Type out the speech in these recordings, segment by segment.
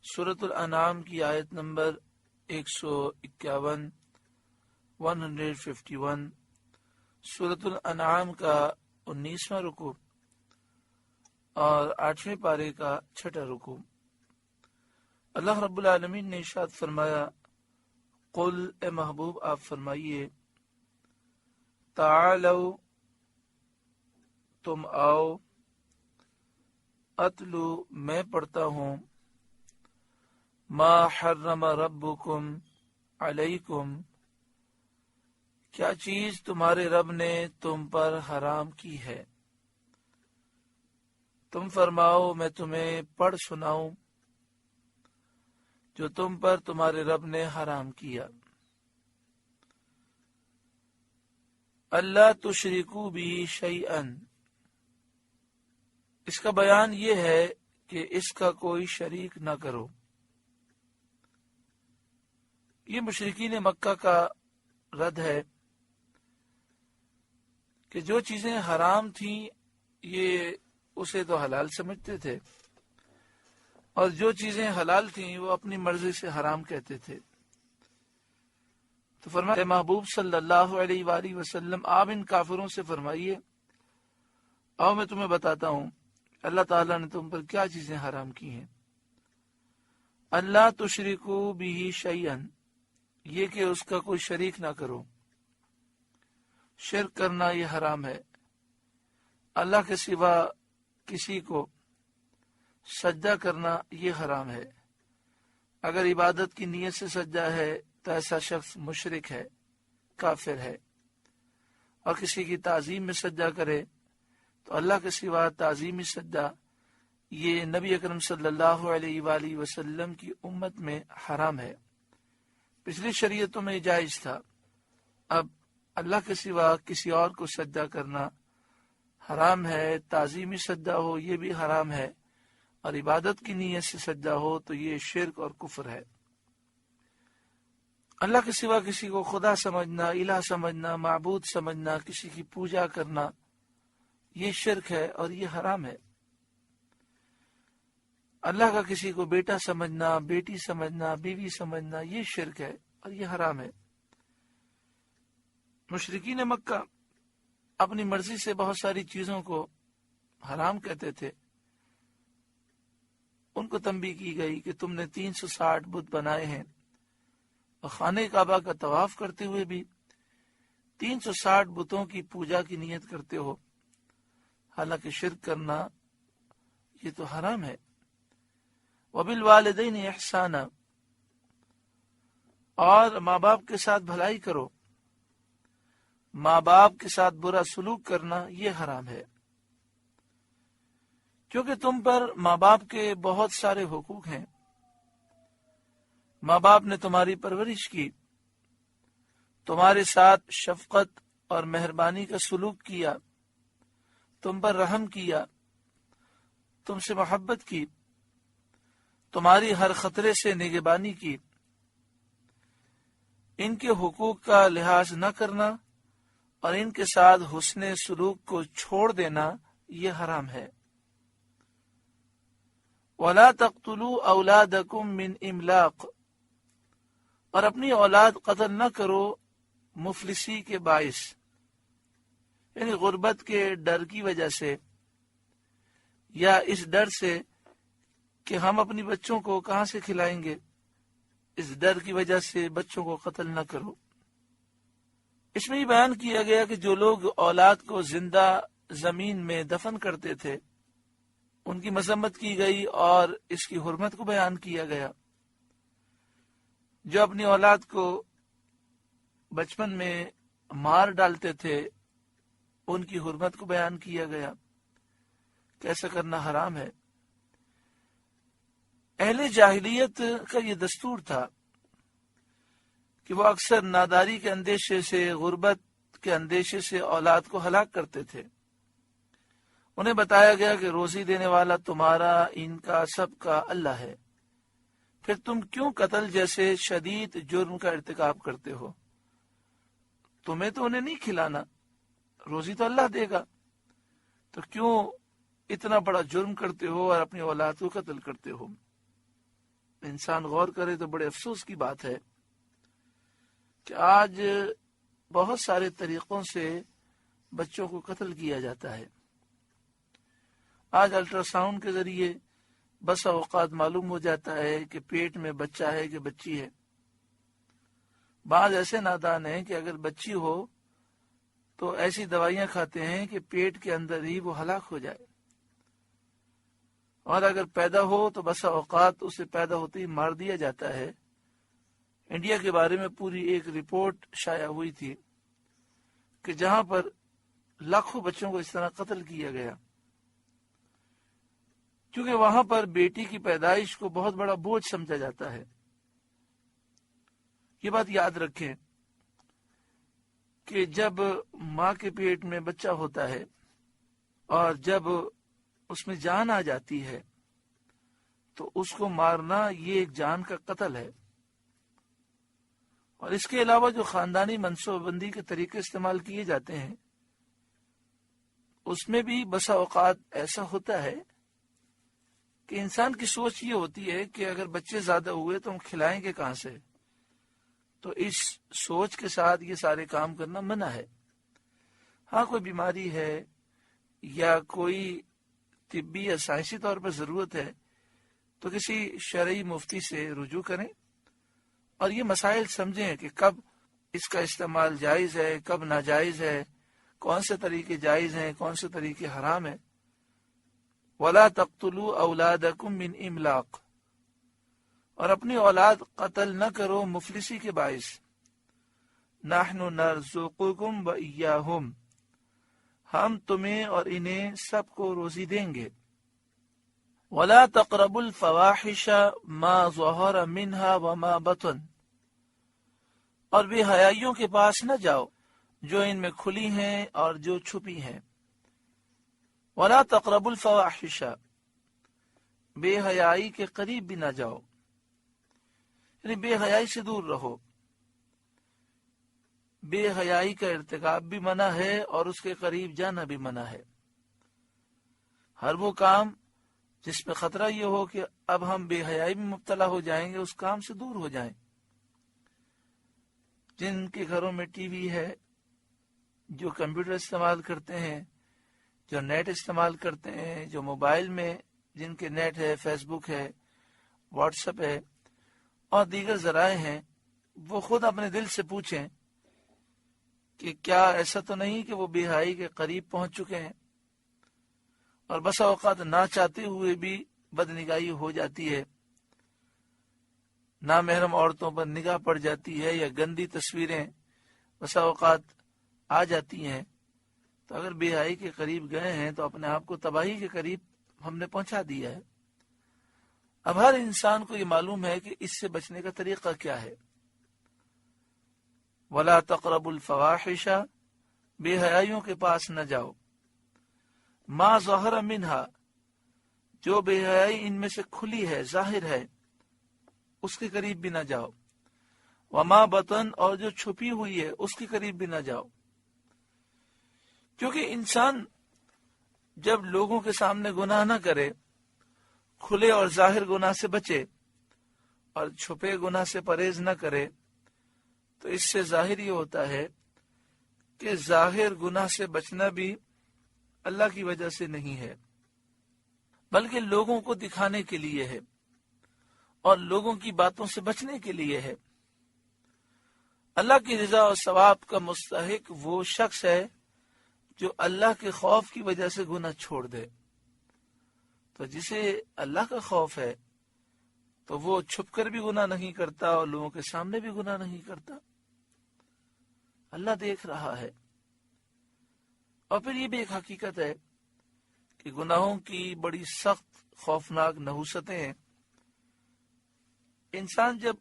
سورۃ الانعام کی آیت نمبر 151 151 سورۃ الانعام کا 19واں رکوع اور 8ویں پارے کا 6واں رکوع۔ اللہ رب العالمین نے ارشاد فرمایا، قل اے محبوب آپ فرمائیے، تعالو تم آؤ، اتلو میں پڑھتا ہوں، ما حرم ربکم علیکم کیا چیز تمہارے رب نے تم پر حرام کی ہے، تم فرماؤ میں تمہیں پڑھ سناؤں جو تم پر تمہارے رب نے حرام کیا۔ اللہ تشرکو بھی شیئا، اس کا بیان یہ ہے کہ اس کا کوئی شریک نہ کرو۔ یہ مشرکین مکہ کا رد ہے کہ جو چیزیں حرام تھیں یہ اسے تو حلال سمجھتے تھے، اور جو چیزیں حلال تھیں وہ اپنی مرضی سے حرام کہتے تھے۔ تو فرمایا محبوب صلی اللہ علیہ وآلہ وسلم آپ ان کافروں سے فرمائیے، آؤ میں تمہیں بتاتا ہوں اللہ تعالیٰ نے تم پر کیا چیزیں حرام کی ہیں۔ اللہ تشرکو بھی شیئا، یہ کہ اس کا کوئی شریک نہ کرو، شرک کرنا یہ حرام ہے۔ اللہ کے سوا کسی کو سجدہ کرنا یہ حرام ہے۔ اگر عبادت کی نیت سے سجدہ ہے تو ایسا شخص مشرک ہے، کافر ہے، اور کسی کی تعظیم میں سجدہ کرے تو اللہ کے سوا تعظیمی سجدہ یہ نبی اکرم صلی اللہ علیہ وآلہ وسلم کی امت میں حرام ہے۔ پچھلی شریعتوں میں جائز تھا، اب اللہ کے سوا کسی اور کو سجدہ کرنا حرام ہے۔ تعظیمی سجدہ ہو یہ بھی حرام ہے، اور عبادت کی نیت سے سجدہ ہو تو یہ شرک اور کفر ہے۔ اللہ کے سوا کسی کو خدا سمجھنا، الہ سمجھنا، معبود سمجھنا، کسی کی پوجا کرنا یہ شرک ہے اور یہ حرام ہے۔ اللہ کا کسی کو بیٹا سمجھنا، بیٹی سمجھنا، بیوی سمجھنا یہ شرک ہے اور یہ حرام ہے۔ مشرکین مکہ اپنی مرضی سے بہت ساری چیزوں کو حرام کہتے تھے۔ ان کو تنبیہ کی گئی کہ تم نے 360 بت بنائے ہیں، اور خانہ کعبہ کا طواف کرتے ہوئے بھی 360 بتوں کی پوجا کی نیت کرتے ہو، حالانکہ شرک کرنا یہ تو حرام ہے۔ وبالوالدین احسانا، اور ماں باپ کے ساتھ بھلائی کرو، ماں باپ کے ساتھ برا سلوک کرنا یہ حرام ہے، کیونکہ تم پر ماں باپ کے بہت سارے حقوق ہیں۔ ماں باپ نے تمہاری پرورش کی، تمہارے ساتھ شفقت اور مہربانی کا سلوک کیا، تم پر رحم کیا، تم سے محبت کی، تمہاری ہر خطرے سے نگہبانی کی۔ ان کے حقوق کا لحاظ نہ کرنا اور ان کے ساتھ حسن سلوک کو چھوڑ دینا یہ حرام ہے۔ وَلَا تَقْتُلُوا أَوْلَادَكُمْ مِنْ إِمْلَاقٍ، اور اپنی اولاد قتل نہ کرو مفلسی کے باعث، یعنی غربت کے ڈر کی وجہ سے، یا اس ڈر سے کہ ہم اپنی بچوں کو کہاں سے کھلائیں گے، اس ڈر کی وجہ سے بچوں کو قتل نہ کرو۔ اس میں یہ بیان کیا گیا کہ جو لوگ اولاد کو زندہ زمین میں دفن کرتے تھے ان کی مذمت کی گئی اور اس کی حرمت کو بیان کیا گیا۔ جو اپنی اولاد کو بچپن میں مار ڈالتے تھے ان کی حرمت کو بیان کیا گیا کہ ایسا کرنا حرام ہے۔ اہل جاہلیت کا یہ دستور تھا کہ وہ اکثر ناداری کے اندیشے سے، غربت کے اندیشے سے اولاد کو ہلاک کرتے تھے۔ انہیں بتایا گیا کہ روزی دینے والا تمہارا، ان کا، سب کا اللہ ہے، پھر تم کیوں قتل جیسے شدید جرم کا ارتکاب کرتے ہو؟ تمہیں تو انہیں نہیں کھلانا، روزی تو اللہ دے گا، تو کیوں اتنا بڑا جرم کرتے ہو اور اپنی اولاد کو قتل کرتے ہو؟ انسان غور کرے تو بڑے افسوس کی بات ہے کہ آج بہت سارے طریقوں سے بچوں کو قتل کیا جاتا ہے۔ آج الٹرا ساؤنڈ کے ذریعے بس اوقات معلوم ہو جاتا ہے کہ پیٹ میں بچہ ہے کہ بچی ہے۔ بعض ایسے نادان ہیں کہ اگر بچی ہو تو ایسی دوائیاں کھاتے ہیں کہ پیٹ کے اندر ہی وہ ہلاک ہو جائے، اور اگر پیدا ہو تو بسا اوقات اسے پیدا ہوتے ہی مار دیا جاتا ہے۔ انڈیا کے بارے میں پوری ایک رپورٹ شائع ہوئی تھی کہ جہاں پر لاکھوں بچوں کو اس طرح قتل کیا گیا، کیونکہ وہاں پر بیٹی کی پیدائش کو بہت بڑا بوجھ سمجھا جاتا ہے۔ یہ بات یاد رکھیں کہ جب ماں کے پیٹ میں بچہ ہوتا ہے اور جب اس میں جان آ جاتی ہے تو اس کو مارنا یہ ایک جان کا قتل ہے۔ اور اس کے علاوہ جو خاندانی منصوبہ بندی کے طریقے استعمال کیے جاتے ہیں اس میں بھی بسا اوقات ایسا ہوتا ہے کہ انسان کی سوچ یہ ہوتی ہے کہ اگر بچے زیادہ ہوئے تو ہم کھلائیں گے کہاں سے، تو اس سوچ کے ساتھ یہ سارے کام کرنا منع ہے۔ ہاں کوئی بیماری ہے یا کوئی طبی یا سائنسی طور پر ضرورت ہے تو کسی شرعی مفتی سے رجوع کریں اور یہ مسائل سمجھیں کہ کب اس کا استعمال جائز ہے، کب ناجائز ہے، کون سے طریقے جائز ہیں، کون سے طریقے حرام ہیں۔ وَلَا تَقْتُلُوا أَوْلَادَكُمْ مِنْ إِمْلَاقٍ، اور اپنی اولاد قتل نہ کرو مفلسی کے باعث۔ نَحْنُ نَرْزُقُكُمْ وَإِيَّاهُمْ، ہم تمہیں اور انہیں سب کو روزی دیں گے۔ وَلَا تَقْرَبُوا الْفَوَاحِشَ مَا ظَهَرَ مِنْهَا وَمَا بَطَنَ، اور بے حیائیوں کے پاس نہ جاؤ جو ان میں کھلی ہیں اور جو چھپی ہیں۔ وَلَا تَقْرَبُوا الْفَوَاحِشَ، بے حیائی کے قریب بھی نہ جاؤ، یعنی بے حیائی سے دور رہو۔ بے حیائی کا ارتکاب بھی منع ہے اور اس کے قریب جانا بھی منع ہے۔ ہر وہ کام جس میں خطرہ یہ ہو کہ اب ہم بے حیائی میں مبتلا ہو جائیں گے اس کام سے دور ہو جائیں۔ جن کے گھروں میں ٹی وی ہے، جو کمپیوٹر استعمال کرتے ہیں، جو نیٹ استعمال کرتے ہیں، جو موبائل میں جن کے نیٹ ہے، فیس بک ہے، واٹس ایپ ہے اور دیگر ذرائع ہیں، وہ خود اپنے دل سے پوچھیں کہ کیا ایسا تو نہیں کہ وہ بے حیائی کے قریب پہنچ چکے ہیں اور بسا اوقات نہ چاہتے ہوئے بھی بدنگاہی ہو جاتی ہے، نامحرم عورتوں پر نگاہ پڑ جاتی ہے یا گندی تصویریں بسا اوقات آ جاتی ہیں۔ تو اگر بے حیائی کے قریب گئے ہیں تو اپنے آپ کو تباہی کے قریب ہم نے پہنچا دیا ہے۔ اب ہر انسان کو یہ معلوم ہے کہ اس سے بچنے کا طریقہ کیا ہے۔ وَلَا تَقْرَبُوا الْفَوَاحِشَ، بے حیائیوں کے پاس نہ جاؤ۔ مَا ظَهَرَ مِنْهَا، جو بے حیائی ان میں سے کھلی ہے، ظاہر ہے، اس کے قریب بھی نہ جاؤ۔ وَمَا بَطَن، اور جو چھپی ہوئی ہے اس کے قریب بھی نہ جاؤ۔ کیونکہ انسان جب لوگوں کے سامنے گناہ نہ کرے، کھلے اور ظاہر گناہ سے بچے اور چھپے گناہ سے پرہیز نہ کرے، تو اس سے ظاہر یہ ہوتا ہے کہ ظاہر گناہ سے بچنا بھی اللہ کی وجہ سے نہیں ہے، بلکہ لوگوں کو دکھانے کے لیے ہے اور لوگوں کی باتوں سے بچنے کے لیے ہے۔ اللہ کی رضا اور ثواب کا مستحق وہ شخص ہے جو اللہ کے خوف کی وجہ سے گناہ چھوڑ دے۔ تو جسے اللہ کا خوف ہے تو وہ چھپ کر بھی گناہ نہیں کرتا اور لوگوں کے سامنے بھی گناہ نہیں کرتا۔ اللہ دیکھ رہا ہے۔ اور پھر یہ بھی ایک حقیقت ہے کہ گناہوں کی بڑی سخت خوفناک نحوستیں ہیں۔ انسان جب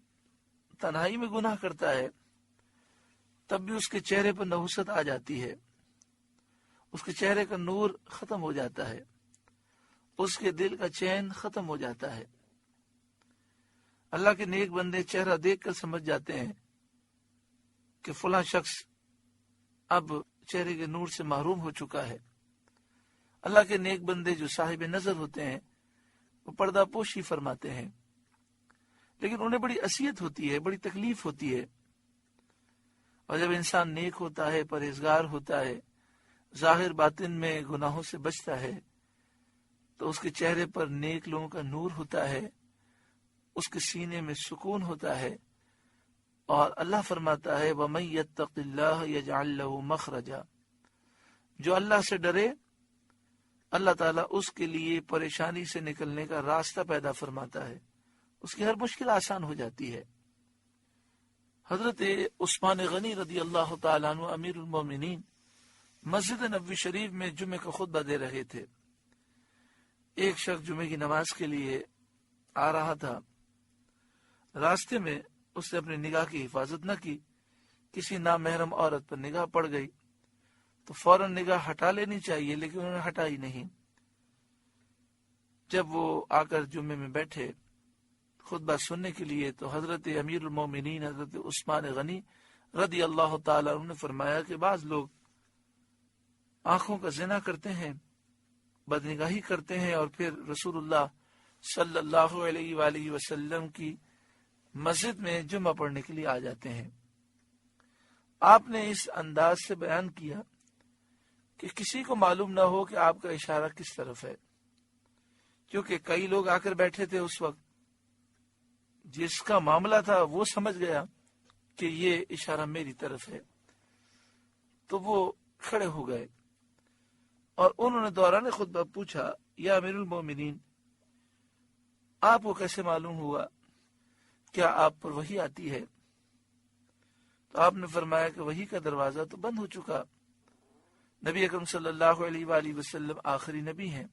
تنہائی میں گناہ کرتا ہے تب بھی اس کے چہرے پر نحوست آ جاتی ہے، اس کے چہرے کا نور ختم ہو جاتا ہے، اس کے دل کا چین ختم ہو جاتا ہے۔ اللہ کے نیک بندے چہرہ دیکھ کر سمجھ جاتے ہیں کہ فلاں شخص اب چہرے کے نور سے محروم ہو چکا ہے۔ اللہ کے نیک بندے جو صاحب نظر ہوتے ہیں وہ پردہ پوشی فرماتے ہیں، لیکن انہیں بڑی اذیت ہوتی ہے، بڑی تکلیف ہوتی ہے۔ اور جب انسان نیک ہوتا ہے، پرہیزگار ہوتا ہے، ظاہر باطن میں گناہوں سے بچتا ہے، تو اس کے چہرے پر نیک لوگوں کا نور ہوتا ہے، اس کے سینے میں سکون ہوتا ہے، اور اللہ فرماتا ہے وَمَن يَتَّقِ اللَّهَ يَجْعَل لَّهُ مَخْرَجًا، جو اللہ سے ڈرے اللہ تعالیٰ اس کے لیے پریشانی سے نکلنے کا راستہ پیدا فرماتا ہے، اس کی ہر مشکل آسان ہو جاتی ہے۔ حضرت عثمان غنی رضی اللہ تعالیٰ عنہ امیر المومنین مسجد نبوی شریف میں جمعے کا خطبہ دے رہے تھے۔ ایک شخص جمعے کی نماز کے لیے آ رہا تھا، راستے میں اس نے اپنی نگاہ کی حفاظت نہ کی، کسی نامحرم عورت پر نگاہ پڑ گئی تو فوراً نگاہ ہٹا لینی چاہیے، لیکن انہوں نے ہٹائی نہیں۔ جب وہ آ کر جمعے میں بیٹھے خطبہ سننے کے لیے تو حضرت امیر المومنین حضرت عثمان غنی رضی اللہ تعالیٰ عنہ نے فرمایا کہ بعض لوگ آنکھوں کا زنا کرتے ہیں، بدنگاہی کرتے ہیں، اور پھر رسول اللہ صلی اللہ علیہ وآلہ وسلم کی مسجد میں جمعہ پڑھنے کے لیے آ جاتے ہیں۔ آپ نے اس انداز سے بیان کیا کہ کسی کو معلوم نہ ہو کہ آپ کا اشارہ کس طرف ہے، کیونکہ کئی لوگ آ کر بیٹھے تھے اس وقت، جس کا معاملہ تھا وہ سمجھ گیا کہ یہ اشارہ میری طرف ہے، تو وہ کھڑے ہو گئے اور انہوں نے دوران خطبہ پوچھا یا امیر المومنین آپ کو کیسے معلوم ہوا، کیا آپ پر وحی آتی ہے؟ تو آپ نے فرمایا کہ وحی کا دروازہ تو بند ہو چکا، نبی اکرم صلی اللہ علیہ وآلہ وسلم آخری نبی ہیں،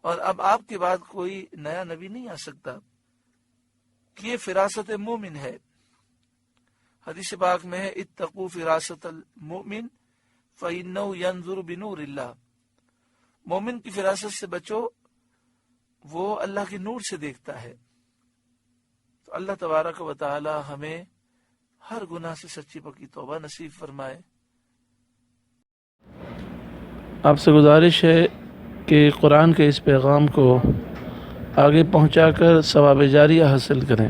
اور اب آپ کے بعد کوئی نیا نبی نہیں آ سکتا، کہ یہ فراست مومن ہے۔ حدیث پاک میں ہے اتقوا فراست المؤمن فإنه ينظر بنور اللہ، مومن کی فراست سے بچو، وہ اللہ کے نور سے دیکھتا ہے۔ تو اللہ تبارک و تعالی ہمیں ہر گناہ سے سچی پکی توبہ نصیب فرمائے۔ آپ سے گزارش ہے کہ قرآن کے اس پیغام کو آگے پہنچا کر ثواب جاریہ حاصل کریں۔